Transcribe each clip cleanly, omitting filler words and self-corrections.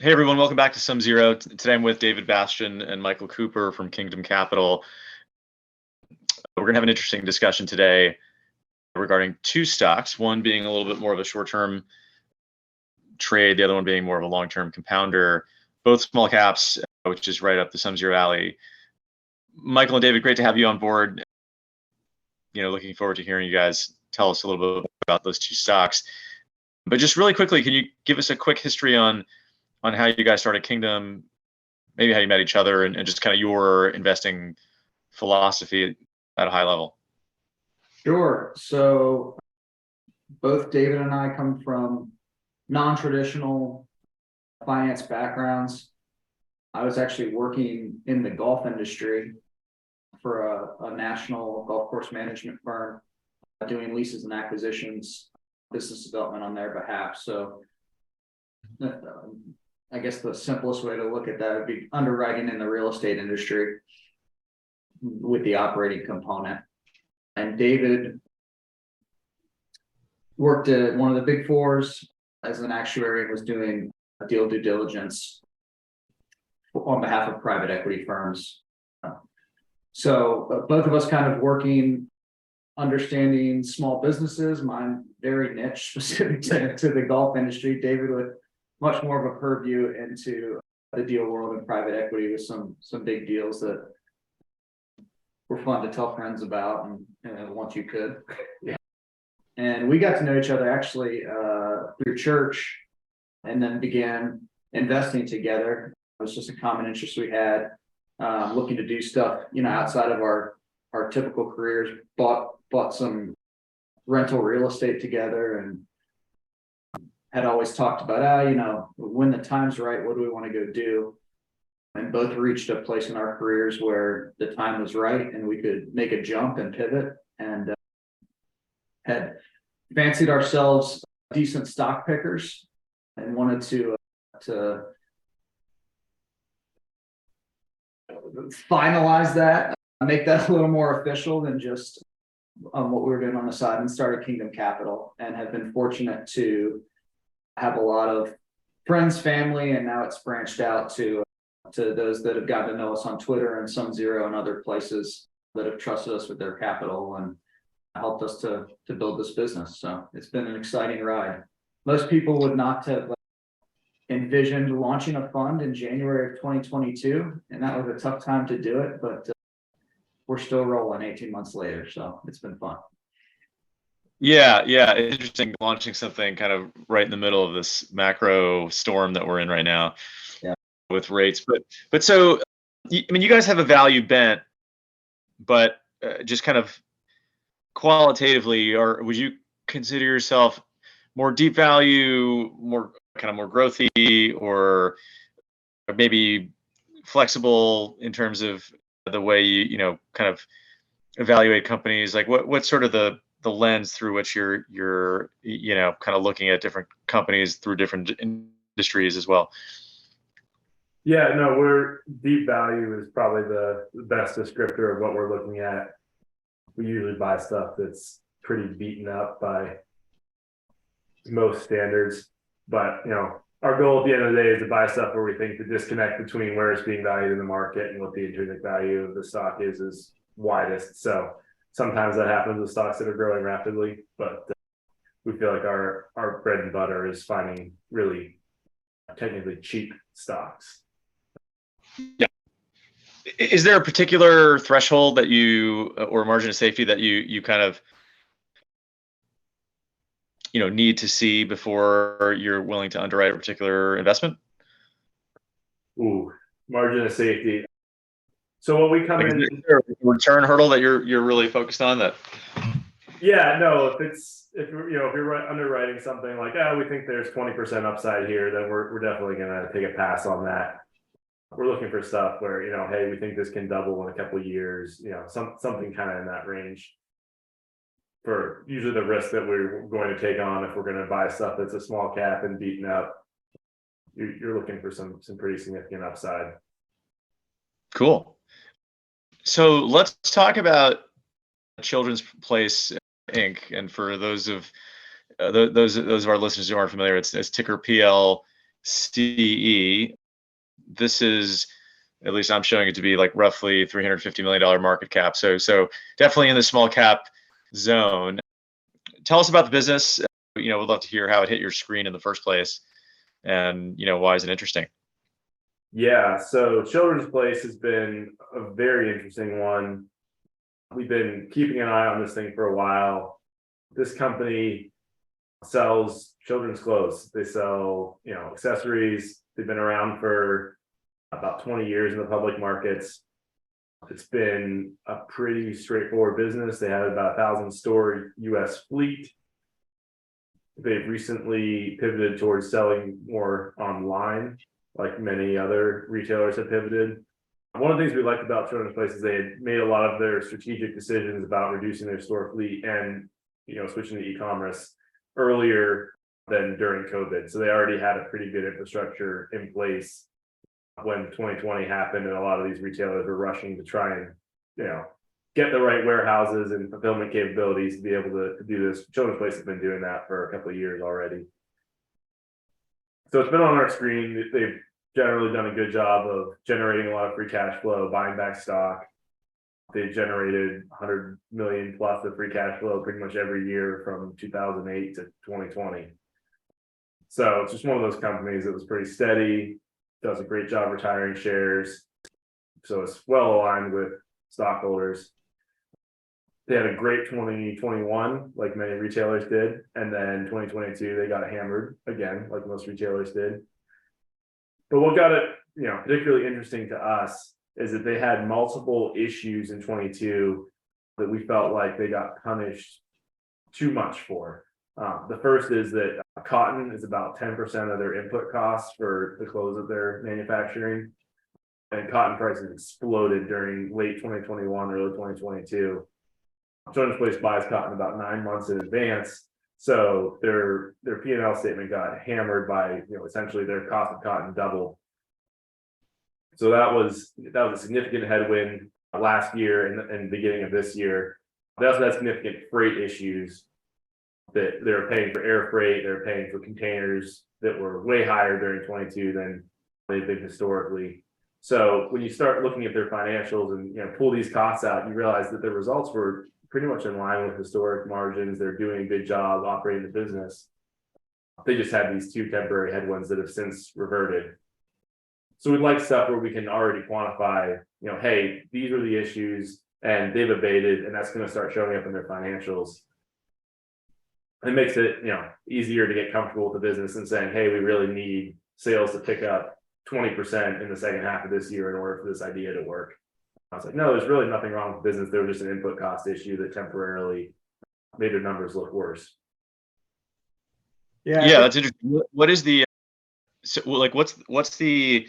Hey everyone, welcome back to SumZero. Today I'm with David Bastian and Michael Cooper from Kingdom Capital. We're going to have an interesting discussion today regarding two stocks, one being a little bit more of a short-term trade, the other one being more of a long-term compounder, both small caps, which is right up the SumZero alley. Michael and David, great to have you on board. Looking forward to hearing you guys tell us a little bit about those two stocks. But just really quickly, can you give us a quick history on how you guys started Kingdom, maybe how you met each other, and just kind of your investing philosophy at a high level? Sure. So both David and I come from non-traditional finance backgrounds. I was actually working in the golf industry for a national golf course management firm, doing leases and acquisitions, business development on their behalf. So I guess the simplest way to look at that would be underwriting in the real estate industry with the operating component. And David worked at one of the big fours as an actuary and was doing deal due diligence on behalf of private equity firms. So both of us kind of working, understanding small businesses, mine very niche specific to the golf industry. David with much more of a purview into the deal world and private equity with some big deals that were fun to tell friends about and once you could. Yeah. And we got to know each other actually through church and then began investing together. It was just a common interest we had, looking to do stuff, outside of our typical careers, bought some rental real estate together and had always talked about, when the time's right, what do we want to go do? And both reached a place in our careers where the time was right and we could make a jump and pivot, and had fancied ourselves decent stock pickers and wanted to finalize that, make that a little more official than just what we were doing on the side, and started Kingdom Capital, and have been fortunate to have a lot of friends, family, and now it's branched out to those that have gotten to know us on Twitter and SumZero and other places that have trusted us with their capital and helped us to build this business. So it's been an exciting ride. Most people would not have envisioned launching a fund in January of 2022, and that was a tough time to do it, but we're still rolling 18 months later, so it's been fun. Yeah, interesting launching something kind of right in the middle of this macro storm that we're in right now. Yeah. With rates, but so I mean, you guys have a value bent, but just kind of qualitatively, or would you consider yourself more deep value, more growthy, or maybe flexible in terms of the way you kind of evaluate companies? Like what's sort of the lens through which you're kind of looking at different companies through different industries as well? Yeah, no, we're deep value is probably the best descriptor of what we're looking at. We usually buy stuff that's pretty beaten up by most standards, but our goal at the end of the day is to buy stuff where we think the disconnect between where it's being valued in the market and what the intrinsic value of the stock is widest. So sometimes that happens with stocks that are growing rapidly, but we feel like our bread and butter is finding really technically cheap stocks. Yeah. Is there a particular threshold that or margin of safety that you kind of need to see before you're willing to underwrite a particular investment? Ooh, margin of safety. So when we come in, is there a return hurdle that you're really focused on that? Yeah, no, if you're underwriting something like, we think there's 20% upside here, then we're definitely gonna take a pass on that. We're looking for stuff where, hey, we think this can double in a couple of years, something kind of in that range. For usually the risk that we're going to take on if we're going to buy stuff that's a small cap and beaten up, you're looking for some pretty significant upside. Cool. So let's talk about Children's Place Inc. And for those of our listeners who aren't familiar, it's ticker PLCE CE. This is, at least I'm showing it to be like roughly $350 million market cap. So definitely in the small cap zone. Tell us about the business. We'd love to hear how it hit your screen in the first place, and why is it interesting? Yeah, so Children's Place has been a very interesting one. We've been keeping an eye on this thing for a while. This company sells children's clothes. They sell, accessories. They've been around for about 20 years in the public markets. It's been a pretty straightforward business. They have about 1,000 store US fleet. They've recently pivoted towards selling more online, like many other retailers have pivoted. One of the things we liked about Children's Place is they had made a lot of their strategic decisions about reducing their store fleet and switching to e-commerce earlier than during COVID. So they already had a pretty good infrastructure in place when 2020 happened, and a lot of these retailers were rushing to try and get the right warehouses and fulfillment capabilities to be able to do this. Children's Place has been doing that for a couple of years already. So it's been on our screen. They've generally done a good job of generating a lot of free cash flow, buying back stock. They generated 100 million plus of free cash flow pretty much every year from 2008 to 2020. So it's just one of those companies that was pretty steady, does a great job retiring shares. So it's well aligned with stockholders. They had a great 2021, like many retailers did. And then 2022, they got hammered again, like most retailers did. But what got it, particularly interesting to us is that they had multiple issues in 22 that we felt like they got punished too much for. The first is that cotton is about 10% of their input costs for the clothes that they're manufacturing. And cotton prices exploded during late 2021, early 2022. Children's Place buys cotton about 9 months in advance. So their P&L statement got hammered by, essentially their cost of cotton doubled. So that was a significant headwind last year and beginning of this year. They also had significant freight issues that they're paying for air freight, they're paying for containers that were way higher during 22 than they've been historically. So when you start looking at their financials and pull these costs out, you realize that their results were pretty much in line with historic margins. They're doing a good job operating the business. They just had these two temporary headwinds that have since reverted. So we'd like stuff where we can already quantify, hey, these are the issues and they've abated, and that's going to start showing up in their financials. It makes it, easier to get comfortable with the business and saying, hey, we really need sales to pick up 20% in the second half of this year in order for this idea to work. I was like, no, there's really nothing wrong with business. There was just an input cost issue that temporarily made their numbers look worse. Yeah, that's interesting. What is the, what's the,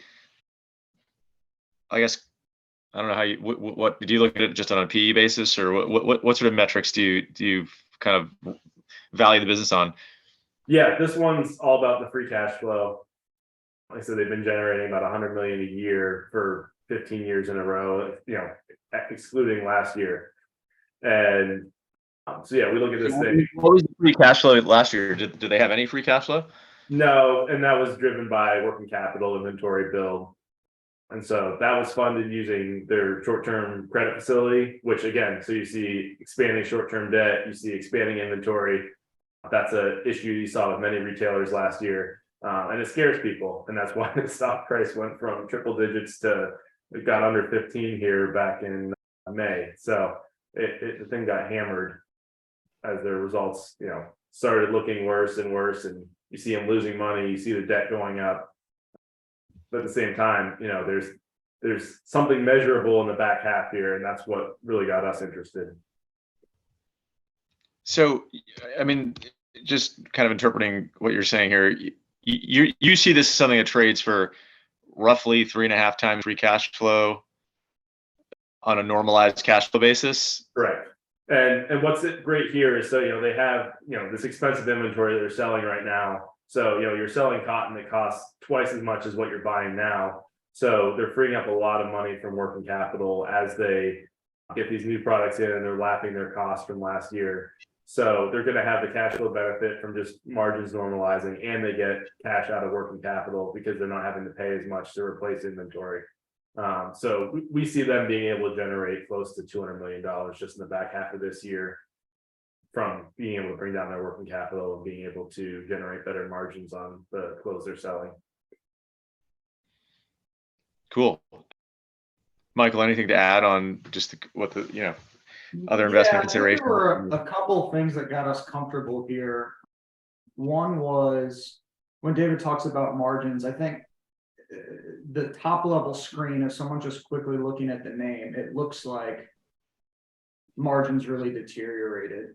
I guess, I don't know how you, what do you look at it just on a PE basis, or what sort of metrics do you kind of value the business on? Yeah, this one's all about the free cash flow. Like I said, they've been generating about 100 million a year for 15 years in a row, excluding last year. And so yeah, we look at this thing. What was the free cash flow last year? Did they have any free cash flow? No, and that was driven by working capital inventory build. And so that was funded using their short-term credit facility, which again, so you see expanding short-term debt, you see expanding inventory. That's an issue you saw with many retailers last year. And it scares people. And that's why the stock price went from triple digits to it got under 15 here back in May. So the thing got hammered as their results, started looking worse and worse. And you see them losing money, you see the debt going up. But at the same time, there's something measurable in the back half here, and that's what really got us interested. So, I mean, just kind of interpreting what you're saying here, you see this as something that trades for roughly 3.5 times free cash flow on a normalized cash flow basis. Correct. And what's great here is, so they have this expensive inventory that they're selling right now. So you're selling cotton that costs twice as much as what you're buying now. So they're freeing up a lot of money from working capital as they get these new products in and they're lapping their costs from last year. So they're going to have the cash flow benefit from just margins normalizing, and they get cash out of working capital because they're not having to pay as much to replace inventory. So we see them being able to generate close to $200 million just in the back half of this year from being able to bring down their working capital and being able to generate better margins on the clothes they're selling. Cool. Michael, anything to add on just what the, other investment considerations? There were a couple of things that got us comfortable here. One was when David talks about margins, I think the top level screen, if someone just quickly looking at the name, it looks like margins really deteriorated.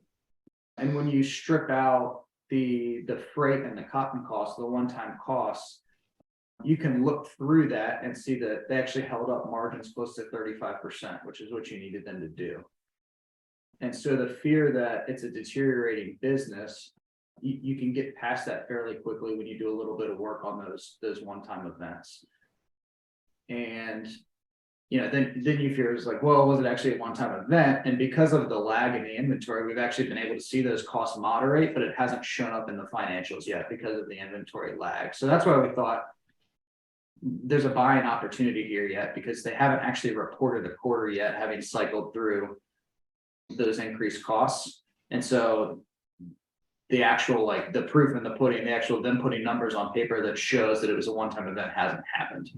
And when you strip out the freight and the cotton costs, the one-time costs, you can look through that and see that they actually held up margins close to 35%, which is what you needed them to do. And so the fear that it's a deteriorating business, you can get past that fairly quickly when you do a little bit of work on those one-time events. And then you fear is like, well, was it actually a one-time event? And because of the lag in the inventory, we've actually been able to see those costs moderate, but it hasn't shown up in the financials yet because of the inventory lag. So that's why we thought there's a buying opportunity here yet, because they haven't actually reported a quarter yet, having cycled through those increased costs. And so the actual, like the proof in the pudding, the actual them putting numbers on paper that shows that it was a one-time event hasn't happened.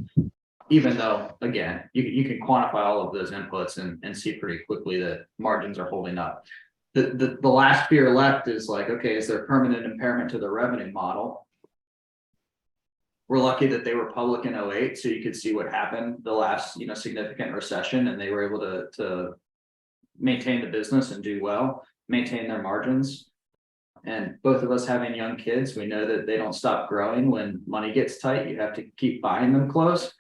Even though, again, you can quantify all of those inputs and see pretty quickly that margins are holding up. The last fear left is like, okay, is there permanent impairment to the revenue model? We're lucky that they were public in 2008, so you could see what happened the last significant recession, and they were able to maintain the business and do well, maintain their margins. And both of us having young kids, we know that they don't stop growing when money gets tight. You have to keep buying them clothes.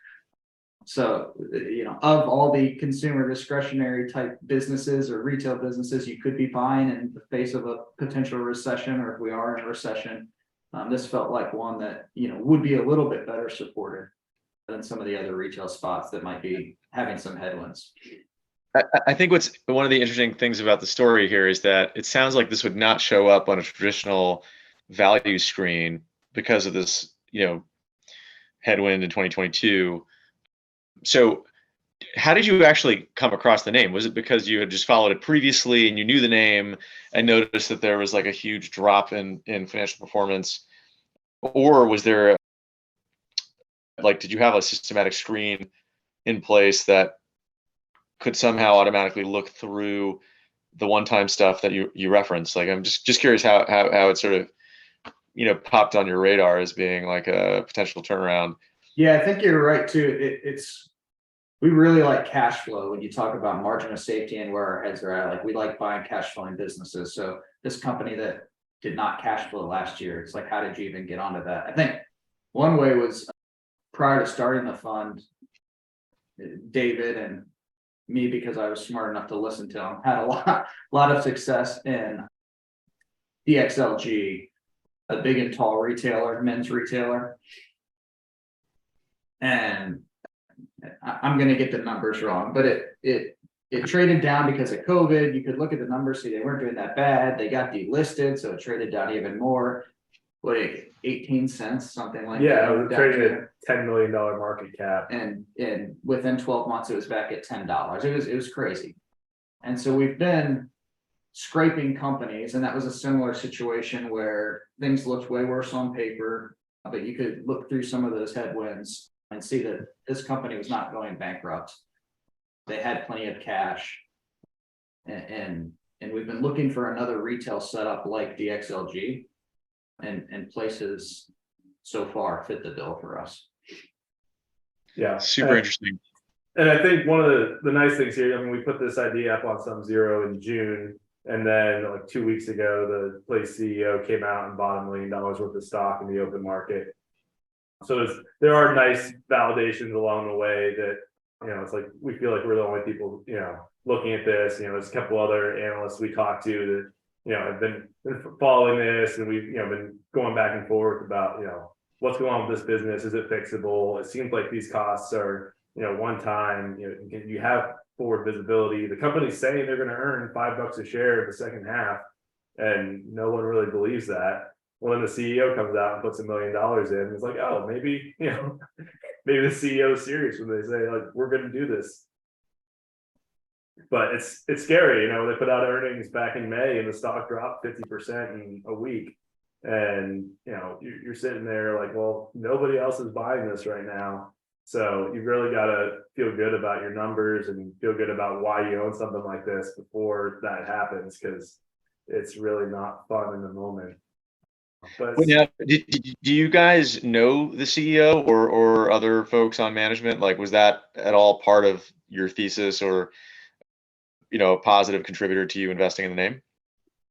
So, of all the consumer discretionary type businesses or retail businesses you could be buying in the face of a potential recession, or if we are in a recession, this felt like one that, would be a little bit better supported than some of the other retail spots that might be having some headwinds. I think what's one of the interesting things about the story here is that it sounds like this would not show up on a traditional value screen because of this, headwind in 2022. So how did you actually come across the name? Was it because you had just followed it previously and you knew the name and noticed that there was like a huge drop in financial performance? Or was there did you have a systematic screen in place that could somehow automatically look through the one-time stuff that you referenced? Like, I'm just curious how it sort of, popped on your radar as being like a potential turnaround. Yeah, I think you're right too. We really like cash flow when you talk about margin of safety and where our heads are at. Like, we like buying cash flowing businesses. So this company that did not cash flow last year, it's like, how did you even get onto that? I think one way was prior to starting the fund, David and me, because I was smart enough to listen to him, had a lot of success in DXLG, a big and tall retailer, men's retailer. And I'm going to get the numbers wrong, but it traded down because of COVID. You could look at the numbers, see they weren't doing that bad. They got delisted, so it traded down even more. What, 18 cents, something like that. Yeah, it was traded at $10 million market cap. And within 12 months, it was back at $10. It was crazy. And so we've been scraping companies, and that was a similar situation where things looked way worse on paper, but you could look through some of those headwinds and see that this company was not going bankrupt. They had plenty of cash, and we've been looking for another retail setup like DXLG, and places so far fit the bill for us. Yeah, super interesting. And I think one of the nice things here, we put this idea up on SumZero in June, and then like 2 weeks ago, the PLCE CEO came out and bought $1 million worth of stock in the open market. So there are nice validations along the way that, it's like, we feel like we're the only people, looking at this. There's a couple other analysts we talked to that, have been following this, and we've, been going back and forth about, what's going on with this business. Is it fixable? It seems like these costs are, one time, you have forward visibility. The company's saying they're going to earn $5 a share in the second half. And no one really believes that. When the CEO comes out and puts $1 million in, it's like, oh, maybe, maybe the CEO is serious when they say, like, we're going to do this. But it's scary, they put out earnings back in May and the stock dropped 50% in a week. And, you're sitting there like, well, nobody else is buying this right now. So you've really got to feel good about your numbers and feel good about why you own something like this before that happens, because it's really not fun in the moment. But Now, do you guys know the CEO or other folks on management? Like, was that at all part of your thesis or, a positive contributor to you investing in the name?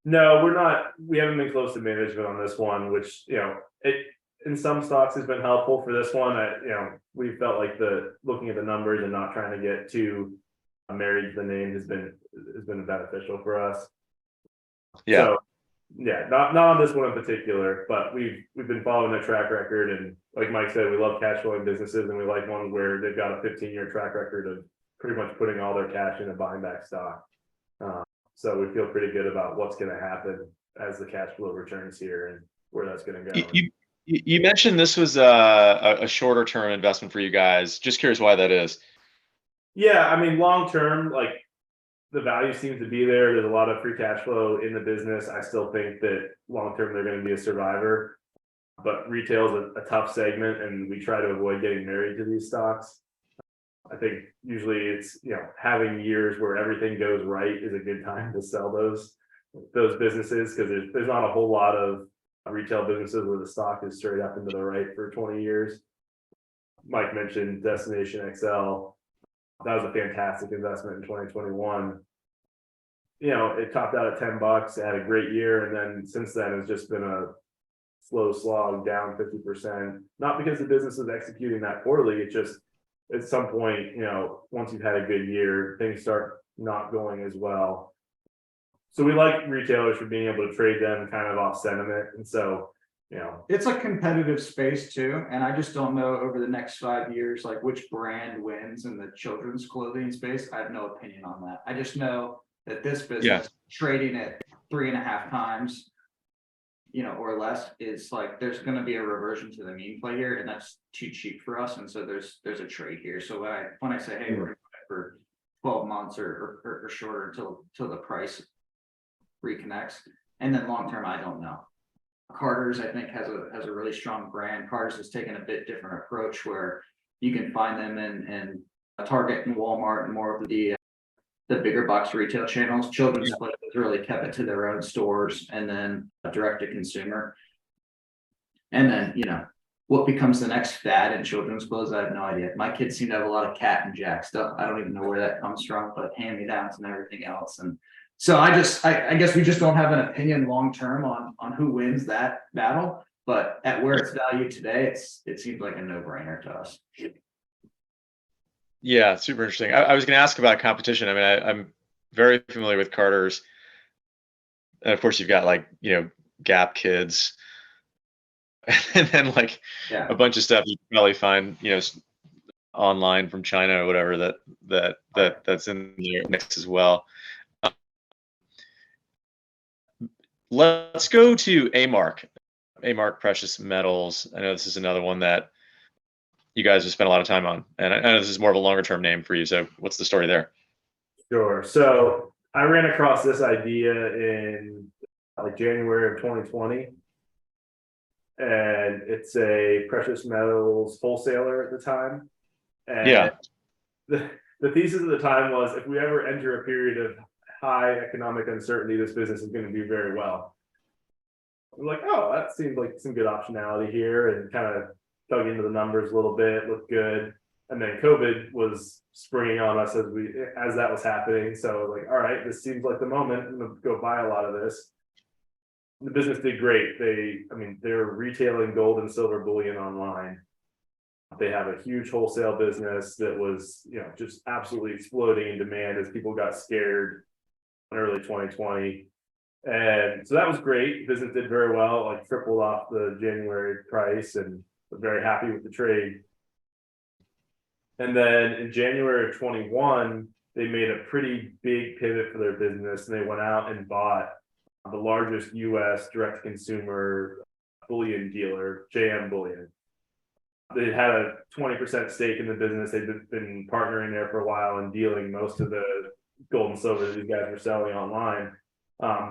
no, we're not. We haven't been close to management on this one, which, it in some stocks has been helpful. For this one, we felt like looking at the numbers and not trying to get too married to the name has been beneficial for us. Yeah. So, yeah, not on this one in particular, but we've been following the track record, and like Mike said, we love cash flowing businesses, and we like ones where they've got a 15-year track record of pretty much putting all their cash into buying back stock. So we feel pretty good about what's going to happen as the cash flow returns here and where that's going to go. You mentioned this was a shorter term investment for you guys. Just curious why that is. Yeah, I mean, long term, like, the value seems to be there. There's a lot of free cash flow in the business. I still think that long term they're going to be a survivor, but retail is a tough segment, and we try to avoid getting married to these stocks. I think usually it's, having years where everything goes right is a good time to sell those businesses, because there's not a whole lot of retail businesses where the stock is straight up into the right for 20 years. Mike mentioned Destination XL. That was a fantastic investment in 2021. It topped out at $10. It had a great year, and then since then it's just been a slow slog down 50%. Not because the business is executing that poorly, it just at some point, once you've had a good year, things start not going as well. So we like retailers for being able to trade them kind of off sentiment, and so it's a competitive space too, and I just don't know over the next 5 years, like, which brand wins in the children's clothing space. I have no opinion on that. I just know that this business trading at 3.5 times, or less, is like, there's going to be a reversion to the mean play here, and that's too cheap for us. And so there's a trade here. So when I say, hey, we're going to buy for 12 months or shorter until the price reconnects, and then long term, I don't know. Carter's, I think, has a really strong brand. Carter's has taken a bit different approach, where you can find them in Target and Walmart and more of the bigger box retail channels. Children's Place has really kept it to their own stores, and then direct to consumer. And then, what becomes the next fad in children's clothes, I have no idea. My kids seem to have a lot of Cat and Jack stuff. I don't even know where that comes from, but hand-me-downs and everything else. And so I guess we just don't have an opinion long term on who wins that battle. But at where it's valued today, it seems like a no-brainer to us. Yeah, super interesting. I was going to ask about competition. I mean, I'm very familiar with Carter's, and of course you've got, like, Gap Kids, and then a bunch of stuff you can probably find online from China or whatever that's in there next as well. Let's go to AMRK Precious Metals. I know this is another one that you guys have spent a lot of time on, and I know this is more of a longer term name for you. So what's the story there? Sure. So I ran across this idea in January of 2020, and it's a precious metals wholesaler at the time. And the thesis at the time was, if we ever enter a period of high economic uncertainty, this business is going to do very well. I'm like, oh, that seems like some good optionality here, and kind of dug into the numbers a little bit, looked good. And then COVID was springing on us as that was happening. So all right, this seems like the moment. I'm going to go buy a lot of this. The business did great. They're retailing gold and silver bullion online. They have a huge wholesale business that was, just absolutely exploding in demand as people got scared in early 2020. And so that was great. Business did very well, tripled off the January price, and was very happy with the trade. And then in January of 21, they made a pretty big pivot for their business, and they went out and bought the largest U.S. direct-to-consumer bullion dealer, JM Bullion. They had a 20% stake in the business. They've been partnering there for a while and dealing most of the gold and silver that these guys were selling online.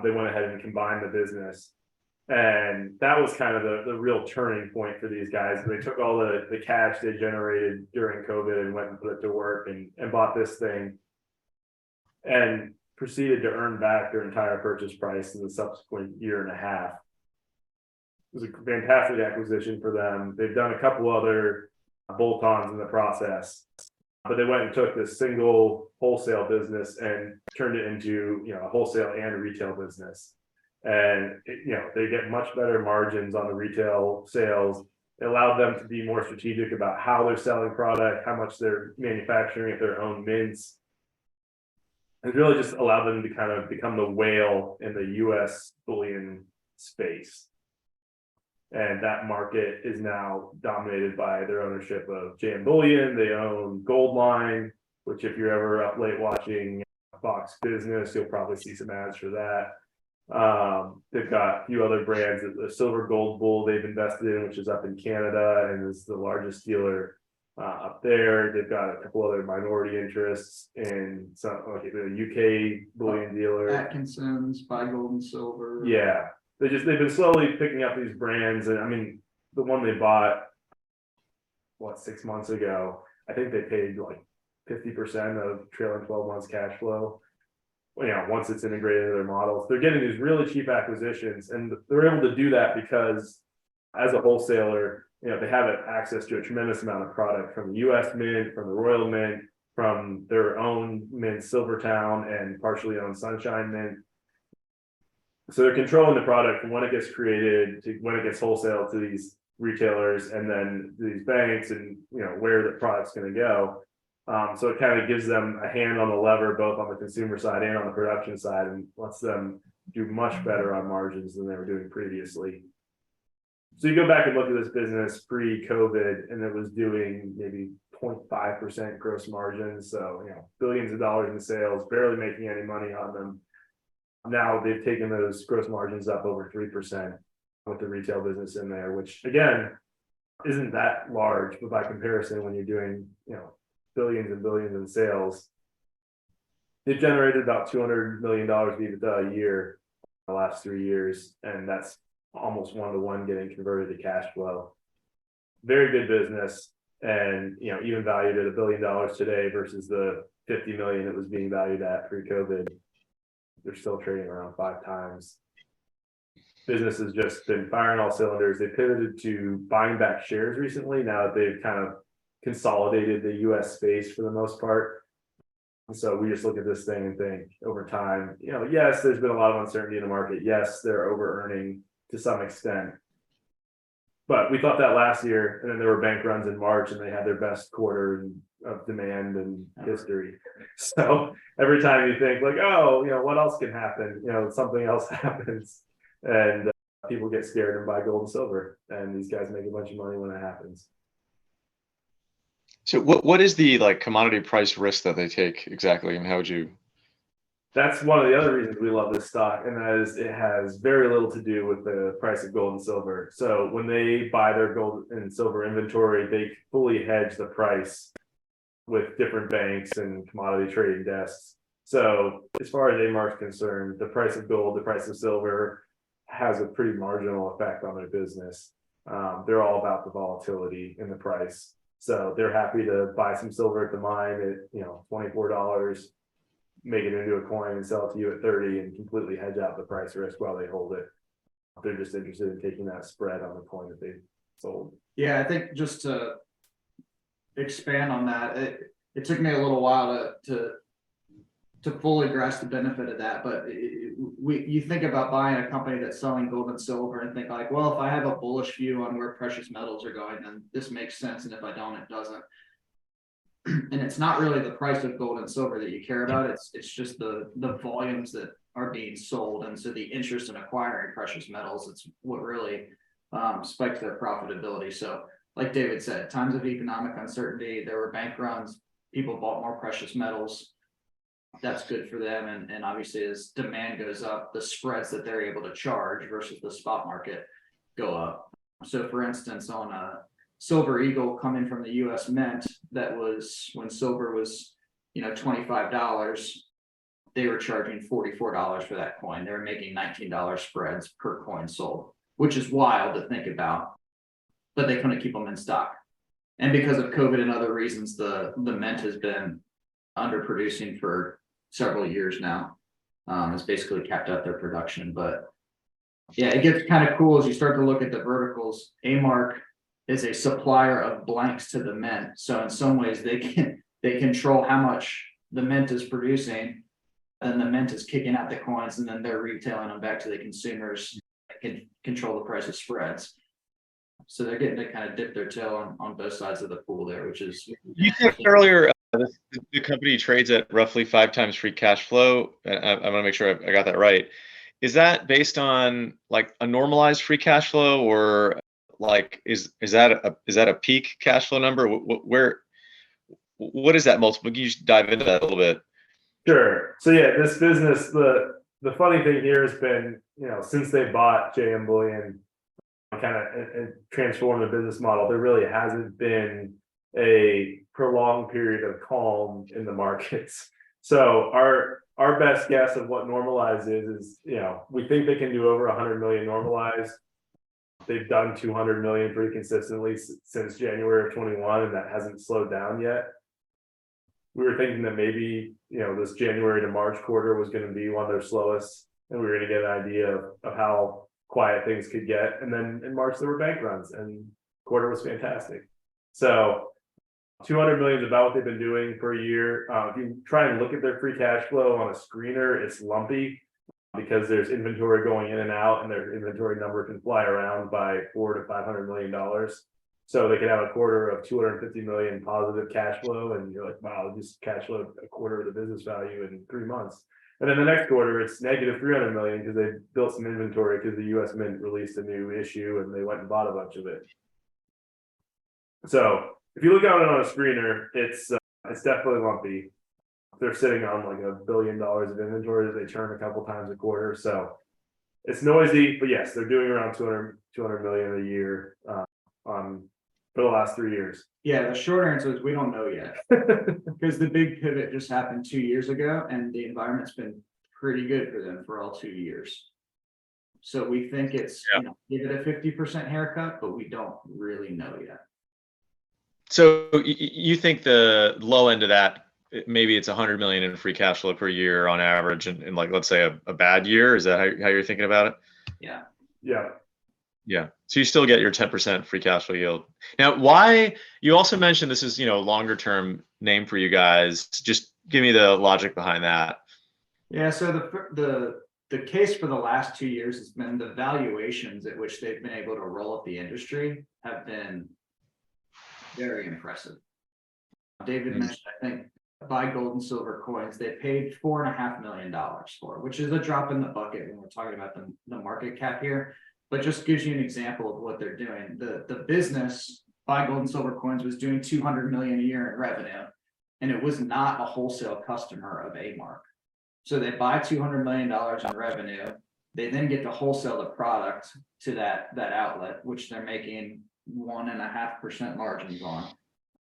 They went ahead and combined the business. And that was kind of the real turning point for these guys. They took all the cash they generated during COVID and went and put it to work and bought this thing and proceeded to earn back their entire purchase price in the subsequent year and a half. It was a fantastic acquisition for them. They've done a couple other bolt-ons in the process, but they went and took this single wholesale business and turned it into, a wholesale and a retail business. And they get much better margins on the retail sales. It allowed them to be more strategic about how they're selling product, how much they're manufacturing at their own mints. It really just allowed them to kind of become the whale in the U.S. bullion space. And that market is now dominated by their ownership of JM Bullion. They own Goldline, which if you're ever up late watching Fox Business, you'll probably see some ads for that. They've got a few other brands, the Silver Gold Bull they've invested in, which is up in Canada and is the largest dealer up there. They've got a couple other minority interests in some, like the UK bullion dealer. Atkinson's, Buy Gold and Silver. Yeah. They've been slowly picking up these brands. And I mean, the one they bought, 6 months ago, I think they paid like 50% of trailing 12 months cash flow. Once it's integrated into their models, they're getting these really cheap acquisitions, and they're able to do that because as a wholesaler, they have access to a tremendous amount of product from the U.S. Mint, from the Royal Mint, from their own mint, Silvertown, and partially owned Sunshine Mint. So they're controlling the product from when it gets created to when it gets wholesaled to these retailers and then these banks, and where the product's going to go. So it kind of gives them a hand on the lever, both on the consumer side and on the production side, and lets them do much better on margins than they were doing previously. So you go back and look at this business pre-COVID, and it was doing maybe 0.5% gross margins. So, billions of dollars in sales, barely making any money on them. Now they've taken those gross margins up over 3% with the retail business in there, which again, isn't that large, but by comparison, when you're doing, billions and billions in sales, they've generated about $200 million of EBITDA a year in the last 3 years. And that's almost 1-to-1 getting converted to cash flow. Very good business. And, even valued at $1 billion today versus the 50 million it was being valued at pre-COVID. They're still trading around 5 times. Business has just been firing all cylinders. They pivoted to buying back shares recently, now that they've kind of consolidated the US space for the most part. And so we just look at this thing and think over time, yes, there's been a lot of uncertainty in the market. Yes, they're over earning to some extent. But we thought that last year, and then there were bank runs in March, and they had their best quarter of demand in history. So every time you think like, what else can happen? Something else happens, and people get scared and buy gold and silver, and these guys make a bunch of money when that happens. So what is the commodity price risk that they take exactly, and how would you? That's one of the other reasons we love this stock, and that is it has very little to do with the price of gold and silver. So when they buy their gold and silver inventory, they fully hedge the price with different banks and commodity trading desks. So as far as AMRK is concerned, the price of gold, the price of silver has a pretty marginal effect on their business. They're all about the volatility in the price. So they're happy to buy some silver at the mine at $24, make it into a coin and sell it to you at 30 and completely hedge out the price risk while they hold it. They're just interested in taking that spread on the coin that they sold. Yeah, I think just to expand on that, it took me a little while to fully grasp the benefit of that. But you think about buying a company that's selling gold and silver and think like, well, if I have a bullish view on where precious metals are going, then this makes sense. And if I don't, it doesn't. And it's not really the price of gold and silver that you care about. It's just the volumes that are being sold. And so the interest in acquiring precious metals, it's what really spikes their profitability. So like David said, times of economic uncertainty, there were bank runs, people bought more precious metals. that's good for them. And obviously as demand goes up, the spreads that they're able to charge versus the spot market go up. So for instance, on a Silver Eagle coming from the US Mint, that was when silver was, $25, they were charging $44 for that coin. They were making $19 spreads per coin sold, which is wild to think about, but they couldn't keep them in stock. And because of COVID and other reasons, the Mint has been underproducing for several years now. It's basically capped out their production, but yeah, it gets kind of cool as you start to look at the verticals. AMRK is a supplier of blanks to the Mint. So in some ways they control how much the Mint is producing, and the Mint is kicking out the coins, and then they're retailing them back to the consumers that can control the price of spreads. So they're getting to kind of dip their toe on both sides of the pool there, which is. You said earlier the company trades at roughly 5 times free cash flow. I want to make sure I got that right. Is that based on like a normalized free cash flow, or like is that a peak cash flow number? What is that multiple? Can you just dive into that a little bit? Sure. So yeah, this business, the funny thing here has been, since they bought JM Bullion, kind of transformed the business model, there really hasn't been a prolonged period of calm in the markets. So our best guess of what normalized is, we think they can do over 100 million normalized. They've done 200 million pretty consistently since January of 21, and that hasn't slowed down yet. We were thinking that maybe, this January to March quarter was going to be one of their slowest, and we were going to get an idea of how quiet things could get. And then in March, there were bank runs, and quarter was fantastic. So 200 million is about what they've been doing per year. If you try and look at their free cash flow on a screener, it's lumpy because there's inventory going in and out, and their inventory number can fly around by $400 to $500 million. So they could have a quarter of 250 million positive cash flow, and you're like, wow, just cash flow a quarter of the business value in 3 months. And then the next quarter, it's negative 300 million because they built some inventory because the US Mint released a new issue and they went and bought a bunch of it. So if you look at it on a screener, it's definitely lumpy. They're sitting on like $1 billion of inventory that they turn a couple times a quarter. So it's noisy, but yes, they're doing around 200 million a year for the last 3 years. Yeah, the short answer is we don't know yet, because the big pivot just happened 2 years ago, and the environment's been pretty good for them for all 2 years. So we think it's give it a 50% haircut, but we don't really know yet. So you think the low end of that, maybe it's 100 million in free cash flow per year on average, in like, let's say a bad year? Is that how you're thinking about it? Yeah. Yeah. So you still get your 10% free cash flow yield. Now, why you also mentioned this is, longer term name for you guys. Just give me the logic behind that. Yeah. So the case for the last 2 years has been the valuations at which they've been able to roll up the industry have been very impressive. David mentioned, I think, buy gold and silver coins, they paid $4.5 million for, which is a drop in the bucket when we're talking about the market cap here. But just gives you an example of what they're doing. The business, buy gold and silver coins, was doing 200 million a year in revenue, and it was not a wholesale customer of AMRK. So they buy $200 million in revenue. They then get to wholesale the product to that outlet, which they're making 1.5% margins on.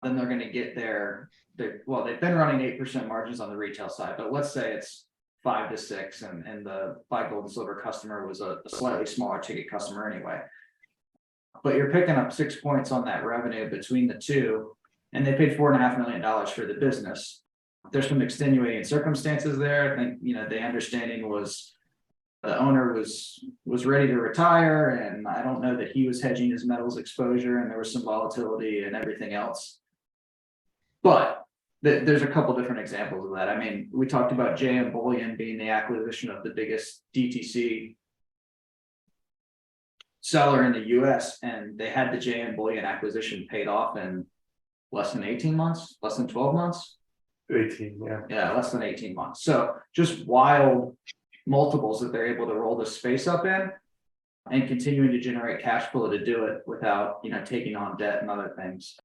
Then they're going to get they've been running 8% margins on the retail side, but let's say it's 5 to 6, and the buy gold and silver customer was a slightly smaller ticket customer anyway. But you're picking up 6 points on that revenue between the two, and they paid $4.5 million for the business. There's some extenuating circumstances there. I think the understanding was the owner was ready to retire, and I don't know that he was hedging his metals exposure, and there was some volatility and everything else. But there's a couple different examples of that. I mean, we talked about JM Bullion being the acquisition of the biggest DTC seller in the US, and they had the JM Bullion acquisition paid off in less than 18 months, less than 12 months. 18, yeah. Yeah, less than 18 months. So just wild multiples that they're able to roll the space up in, and continuing to generate cash flow to do it without, taking on debt and other things.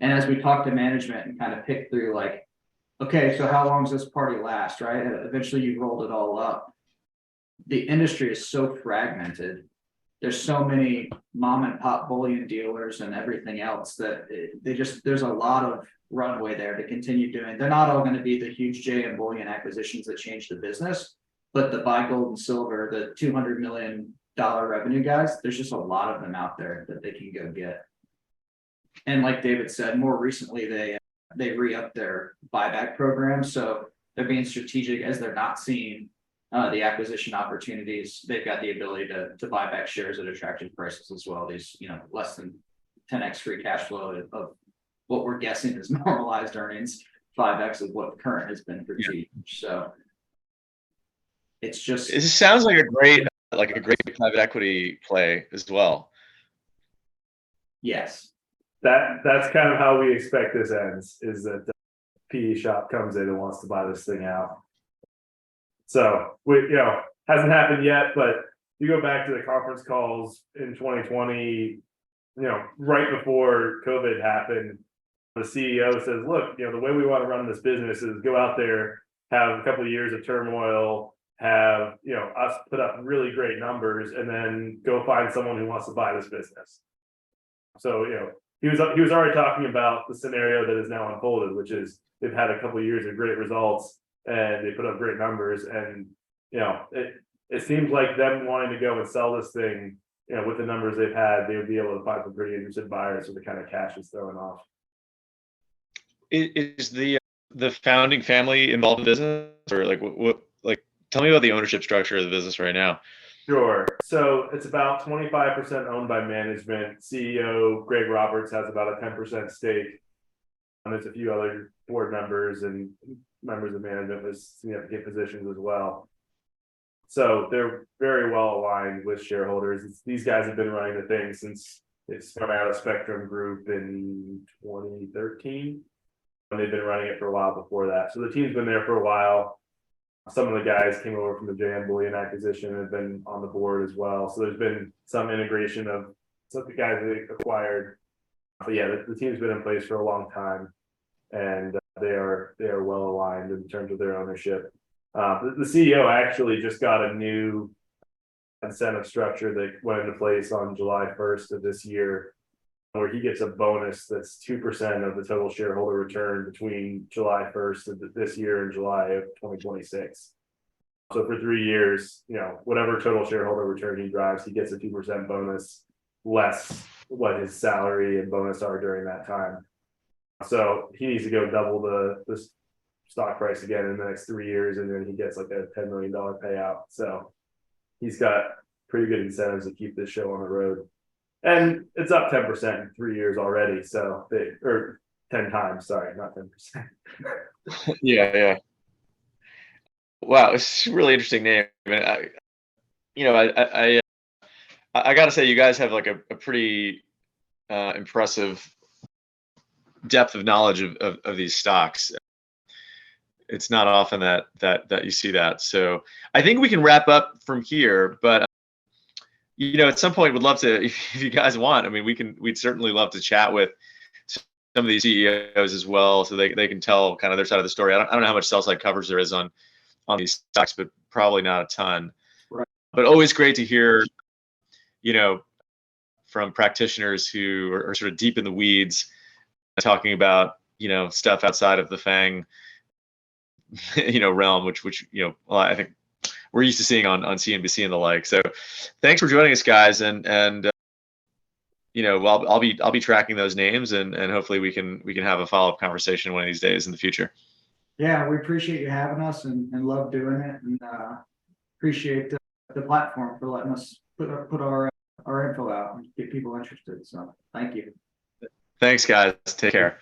And as we talk to management and kind of pick through, like, okay, so how long does this party last, right? Eventually you rolled it all up. The industry is so fragmented. There's so many mom and pop bullion dealers and everything else that there's a lot of runway there to continue doing. They're not all going to be the huge JM Bullion acquisitions that change the business, but the buy gold and silver, the $200 million revenue guys, there's just a lot of them out there that they can go get. And like David said, more recently, they re-upped their buyback program. So they're being strategic as they're not seeing the acquisition opportunities. They've got the ability to buy back shares at attractive prices as well. These, less than 10x free cash flow of what we're guessing is normalized earnings, 5x of what current has been for T. So it's just, it sounds like a great private equity play as well. yes. That's kind of how we expect this ends, is that the PE shop comes in and wants to buy this thing out. So hasn't happened yet, but you go back to the conference calls in 2020, right before COVID happened, the CEO says, look, the way we want to run this business is go out there, have a couple of years of turmoil, have, us put up really great numbers, and then go find someone who wants to buy this business. So, he was already talking about the scenario that is now unfolded, which is they've had a couple of years of great results and they put up great numbers, and it seems like them wanting to go and sell this thing, with the numbers they've had, they would be able to find some pretty interested buyers with the kind of cash it's throwing off. Is the founding family involved in business, or what tell me about the ownership structure of the business right now? Sure. So it's about 25% owned by management. CEO Greg Roberts has about a 10% stake. And there's a few other board members and members of management with significant positions as well. So they're very well aligned with shareholders. These guys have been running the thing since they spun out of Spectrum Group in 2013. And they've been running it for a while before that. So the team's been there for a while. Some of the guys came over from the JM Bullion acquisition and have been on the board as well. So there's been some integration of some of the guys they acquired. But yeah, the team's been in place for a long time, and they are well aligned in terms of their ownership. The CEO actually just got a new incentive structure that went into place on July 1st of this year, where he gets a bonus that's 2% of the total shareholder return between July 1st of this year and July of 2026. So for 3 years, whatever total shareholder return he drives, he gets a 2% bonus, less what his salary and bonus are during that time. So he needs to go double the stock price again in the next 3 years, and then he gets like a $10 million payout. So he's got pretty good incentives to keep this show on the road. And it's up 10% in 3 years already. So or 10 times, sorry, not 10%. Yeah. Wow, it's a really interesting name. I gotta say, you guys have like a pretty impressive depth of knowledge of these stocks. It's not often that you see that. So I think we can wrap up from here, but at some point, would love to, if you guys want. I mean, we'd certainly love to chat with some of these CEOs as well, so they can tell kind of their side of the story. I don't know how much sell side coverage there is on these stocks, but probably not a ton. Right. But always great to hear, from practitioners who are sort of deep in the weeds, talking about stuff outside of the FANG realm, which I think we're used to seeing on CNBC and the like. So thanks for joining us, guys. And I'll be tracking those names, and hopefully we can have a follow-up conversation one of these days in the future. Yeah, we appreciate you having us and love doing it, and appreciate the platform for letting us put our info out and get people interested. So thank you. Thanks, guys. Take care.